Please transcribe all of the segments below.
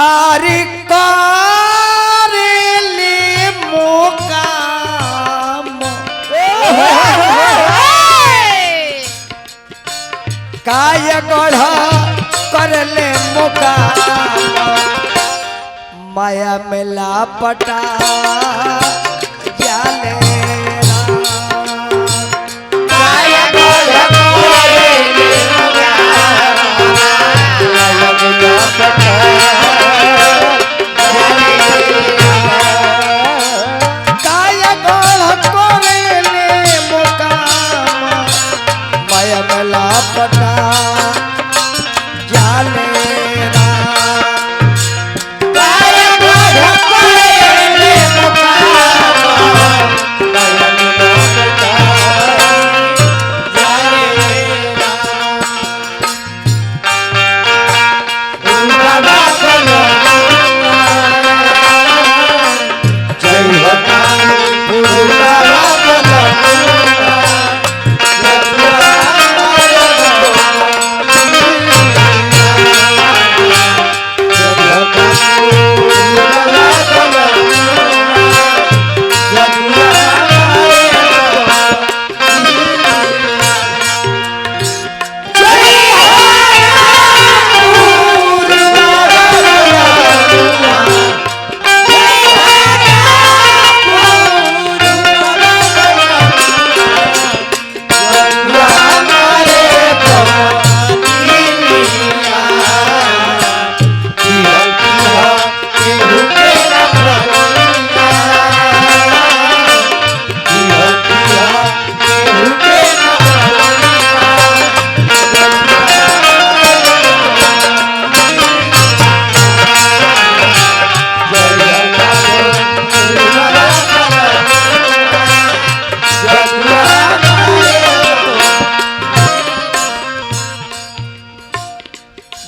आरी करेले मुकाम काय गढ़ करले मुकाम माया में लापटा जाने पटा जाने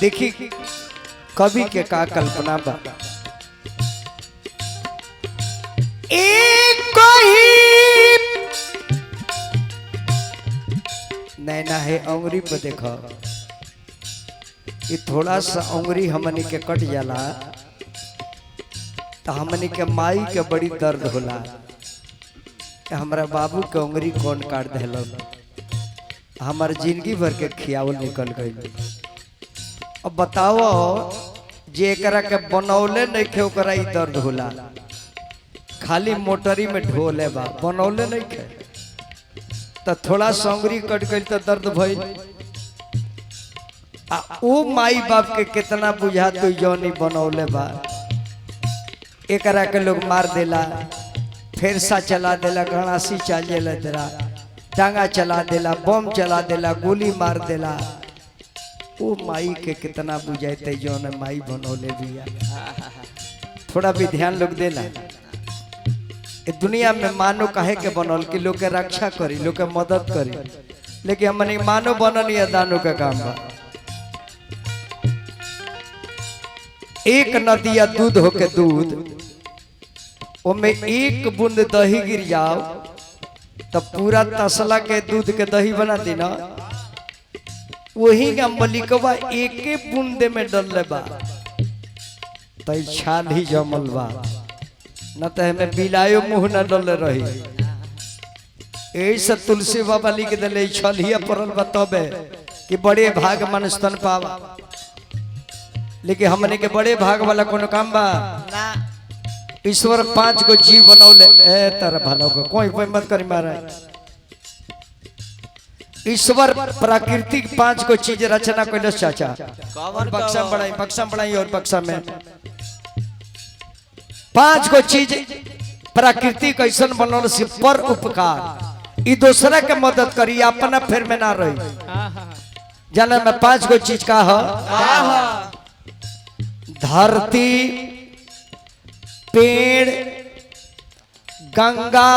देखी कवि के का कल्पना बा एक ही नैना है अंगुरी पे देखो ये थोड़ा सा अंगुरी हमनी के कट जाला तो हमनी के माई के बड़ी दर्द होला हमारा बाबू के अंगुरी कौन काट दिल हमार जिंदगी भर के खियावल निकल गई। अब बताओ जे एकरा के बनौले नहीं खे ओकरा ई दर्द होला खाली मोटरी में ढोले बा बनौले नहीं खे तो थोड़ा संगरी कट गई तो दर्द भइल आ ओ माई बाप के कितना बुझा तो जौनी बनौले बा एकरा के लोग मार देला फिर सा चला देला गणासी चाले देला टांगा चला देला बम चला देला गोली मार देला वो माई के कितना बुझाते जो ने माई बनौले बिया थोड़ा भी ध्यान लोग देला ए दुनिया में मानो काहे के बनौल कि लोग के रक्षा करी लोग के मदद करी लेकिन हमने मानो बनल या दानो का काम बा। एक नदिया दूध होके दूध ओमे एक बूंद दही गिर जाओ तो पूरा तसला के दूध के दही बना दी ना वही का मलिकवा एके बूंदे में डल बा तो छाल ही जमल बा न तो हमें बिलायो मुंह न डल रही ऐसा तुलसी बाबा लिख दिले छलिया पड़ल बतबे कि बड़े भाग मनुष्य तन पावा लेकिन हमने के बड़े भाग वाला कोनो काम बा ईश्वर 5 गो जीव बनौले ए तारा भलो को कोई मत करी मारे ईश्वर प्राकृतिक 5 को चीज रचना कैलस चाचा बक्सा बढ़ाई और बक्सा में 5 को चीज प्राकृतिक ऐसा बनल से पर उपकार ई दूसरा के मदद करी अपना फिर में ना रही जाने में 5 को चीज का है धरती पेड़ गंगा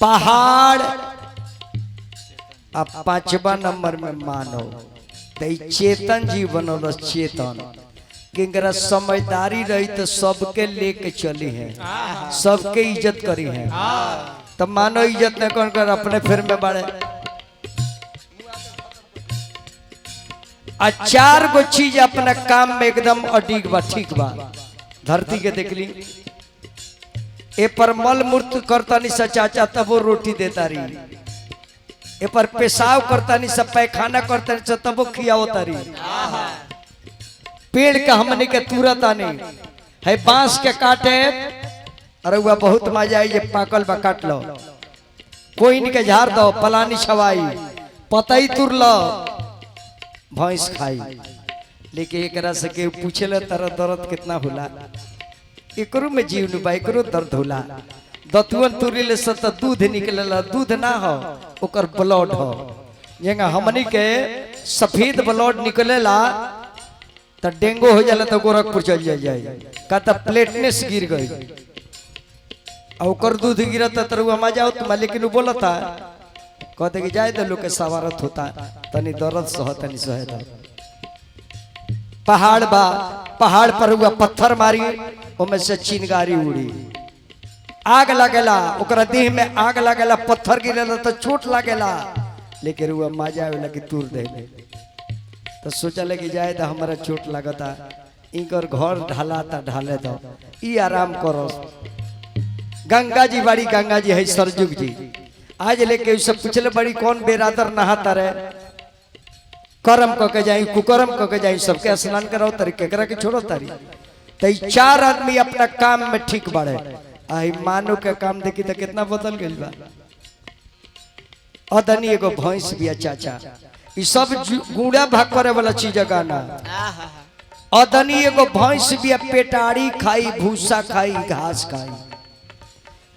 पहाड़ अब 5वां नंबर में मानव चेतन जीव बनल चेतन किंकरा समझदारी रही तो सबके लेके चली है सबके इज्जत करी है तब मानो इज्जत न कौन कर अपने फिर में बढ़े आ 4 गो चीज अपना काम में एकदम अडिग बा, ठीक बा। धरती के देख ली, ए पर मल मूत्र करता नहीं सा चाचा तब वो रोटी देता रही, ए पर पेशाब करता नहीं सब पैखाना करता नहीं तब वो खियावता रही। पेड़ का हमने के तुरता नहीं है, बांस के काटे अरे हुआ बहुत मजा आई, ये पाकल बा काट लो, कोई नहीं के झाड़ दो, पलानी छवाई पतई तुर लो, भैंस खाई। लेकिन एक से के पूछे ले तरह दर्द कितना होला, एकरो में जीव नु बाई करो दर्द होला। दतुअन तुरी ले सत दूध निकलेला, दूध ना हो ओकर ब्लड हो, जेंगा हमनी के सफेद ब्लड निकलेला तो डेंगू हो जाला तो गोरखपुर चल जाए का तो प्लेटनेस गिर गई, और दूध गिरता तरु हम जाओ तुम, लेकिन वो बोलता कहते कि जाए तो लोग के सवारत होता तनी दर्द सह तनी सहे। पहाड़ बा, पहाड़ पर हुआ पत्थर मारी, ओमे से चिंगारी उड़ी, आग लगेला, ओकरा देह में आग लगेला, पत्थर गिरेला तो चोट लगेला, लेकिन हुआ मजा आवेला कि तूर दे। तो सोचले कि जाए तो हमारा चोट लगता, इनकर घर ढालाता ढाले दो, ई आराम करो। गंगा जी बड़ी, गंगा जी है सरजुग जी, आज लेके सब पूछले बड़ी कौन बेरादर नहाता रहे, करम क के जाई कुकरम क के जाई, सबके स्नान कराओ तरी केकरा के छोड़ो तारी। तो 4 आदमी अपना काम में ठीक बढ़े, आई मानो के काम देखी तो कितना बदल गइल बा। अदनी एगो भैंस बिया चाचा, ई सब गुड़ा भाग करे वाला चीज गाना। अदनी एगो भैंस बिया, पेटाड़ी खाई, भूसा खाई, घास खाई,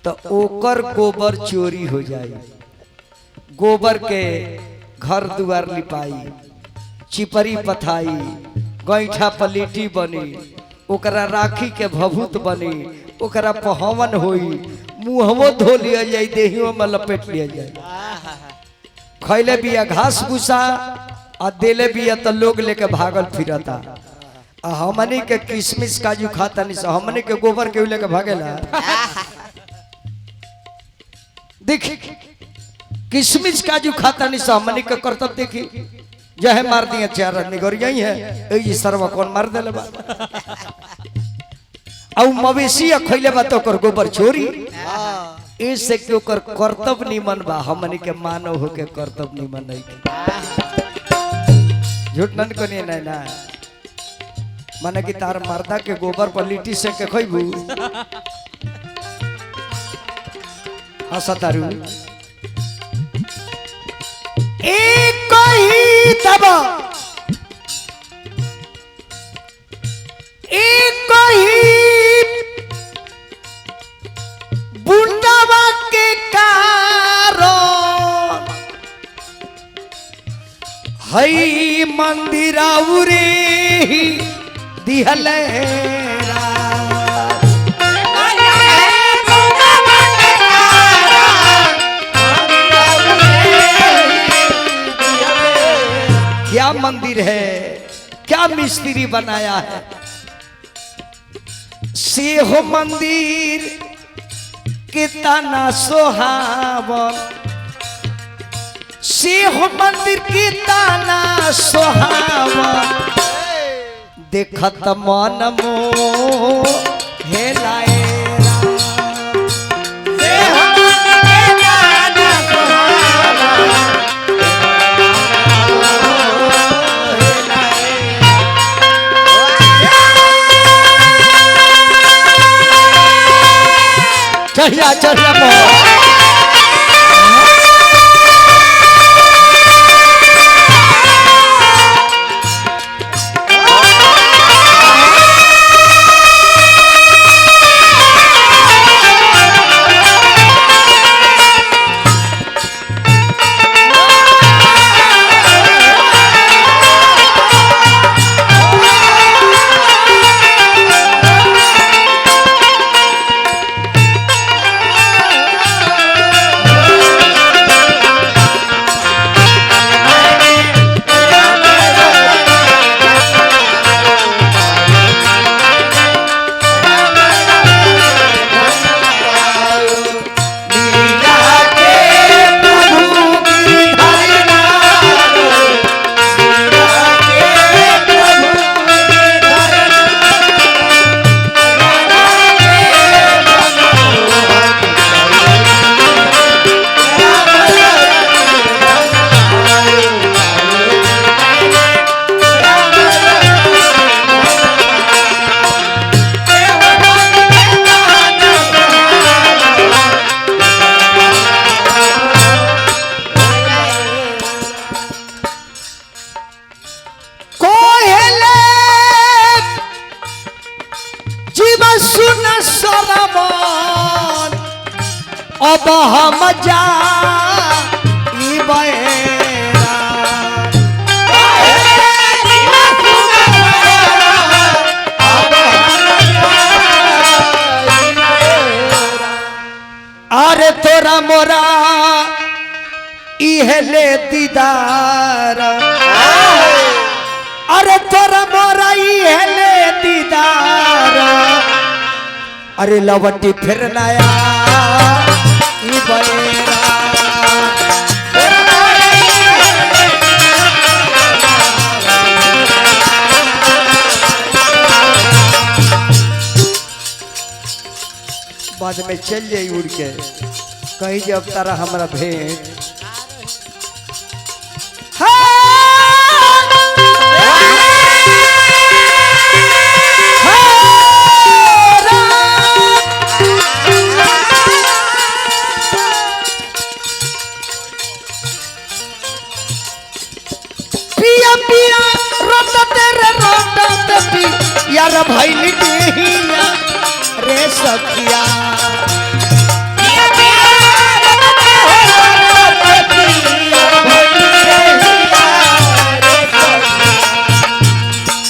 तो ओकर गोबर चोरी हो जाए, गोबर के घर दुआर लिपाई, चिपरी पथाई, गैठा पलीटी बनी, ओकरा राखी के भभूत बनी, ओकरा पहवन होई, मुहवो धो लिया जाए, देहियों में लपेट लिया जाए। खैले बिया घास भूसा आ देले बिया तो लोग लेके भागल फिरता, आ हमनी के किशमिश काजू खाता नहीं, हमनी के गोबर के लेके भागेला। देख किशमिश काजू खाता नहीं, हमनी के करतब देखी जहे मार दिया 4 आदमी गौर यही है, ये सरवा कौन मार देले बा। औ मवेशी खैले बा तो ओकर गोबर चोरी, इससे कि ओकर कर्तव्य निमन बा, हमनी के मानव हो के कर्तव्य निमन नहीं। झूठ नन को नहीं ना, माने कि तार मर्दा के गोबर पर लिट्टी से के खइबू, हसतारू एक ही दबा, एक ही बुंदावा के कारण हई मंदिराउरे ही दिहलेरा। क्या मंदिर है, क्या मिस्त्री बनाया है, से हो मंदिर कितना सोहावन, से हो मंदिर कितना सोहावन, देखत मन मोह हेलाए। चढ़िया चढ़िया सरमन अब हम जा अरे तोरा मोरा इहले दीदार अरे तोरा मोरा इहले दीदार अरे लवटी फिर नया ई बएरा बाद में चल जाई उड़ के कहीं जब तारा हमारा भेंट पिया पिया रोटते रे रोटते पी यार भाई लिटिया रे सखिया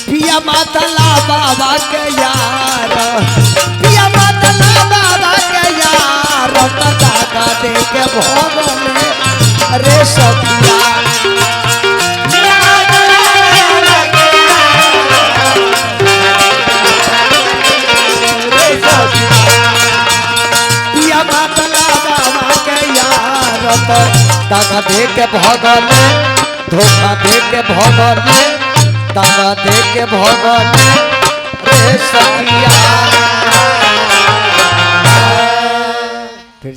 पिया मातला बाबा के यार पिया मातला बाबा के यार दादा दे के भोगले रे सखिया दादा दे के भगले धोखा दे के भगले दादा दे के भगले रे सखिया फिर